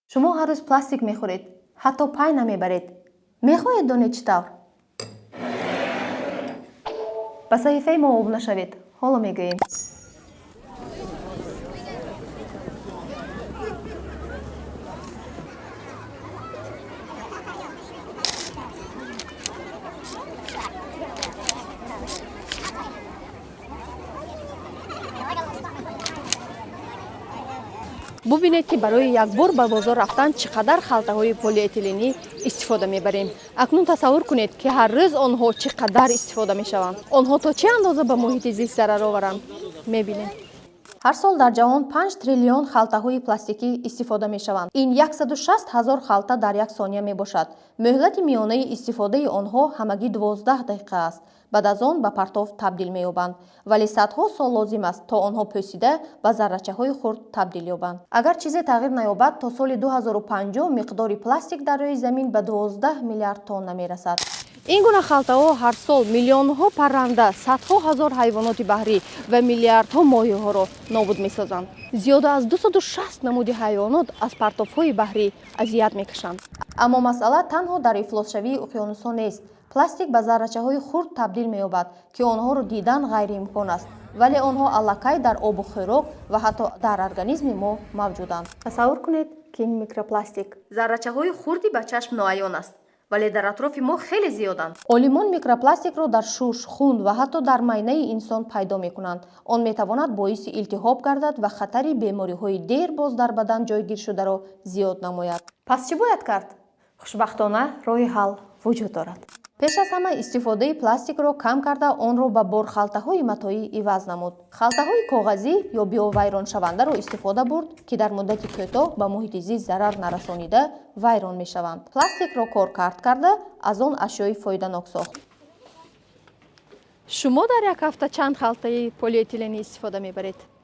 شما هر روز پلاستیک میخورید. حتی پای نمیبرید. میخواهید دانید چطور؟ به صحیفه ما عضو نشوید. حالا میگوییم. ببینید که برای یک بار به بازار رفتن چقدر خلطه‌های پلی‌اتیلنی استفاده می‌بریم. اکنون تصور کنید که هر روز آنها چقدر استفاده می‌شوند. آنها تا چه اندازه به محیط زیست ضرر آورند می‌بینید. هر سال در جهان 5 تریلیون خلطه‌های پلاستیکی استفاده می‌شوند. این 160,000 خلطه در یک ثانیه میباشد. مهلت میانه استفاده آنها همگی 12 دقیقه است. بعد از آن به پرتو تبدیل می‌یابند. ولی صدها سال لازم است تا آنها پوسیده به ذره‌چه‌های خرد تبدیل یابند. اگر چیزی تغییر نیابد تا سال 2050 مقدار پلاستیک در روی زمین به 12 میلیارد تن میرسد. این گونه خلطه‌ها هر سال میلیون‌ها پرنده، صدها هزار حیوانات بحری و میلیاردها ماهی‌ها را نابود می‌سازند. زیاده از 260 نمود حیوانات از پرتوهای بحری اذیت می‌کشند. اما مسئله تنها در افلاس‌شوی اقیانوس‌ها نیست. پلاستیک به ذره‌چه‌های خرد تبدیل می‌یابد که آنها را دیدن غیر امکان است. ولی آنها الکی در آب و خوراک و حتی در ارگانیسم ما موجودند. تصور کنید که این میکروپلاستیک ذره‌چه‌های خردی به چشم ناعیان است. ولی در اطراف ما خیلی زیادند. عالمان میکروپلاستیک را در شش، خون و حتی در معده انسان پیدا می‌کنند. آن می‌تواند باعث التهاب گردد و خطر بیماری‌های دیر باز در بدن جایگیر شده را زیاد نماید. پس چه باید کرد؟ خوشبختانه راه حل وجود دارد. پیش از همه استفاده پلاستیک را کم کرده آن را به بار خلطه‌های متاعی عوض نمود. خلطه‌های کاغذی یا بی‌ویران شونده را استفاده برد که در مدت کوتاه به محیط زیست ضرر نرسانیده ویران می‌شوند. پلاستیک را کارکرد کرده از آن اشیای فایده‌ناک ساخت. شما در یک هفته چند خلطه پلی‌اتیلنی استفاده می‌برید؟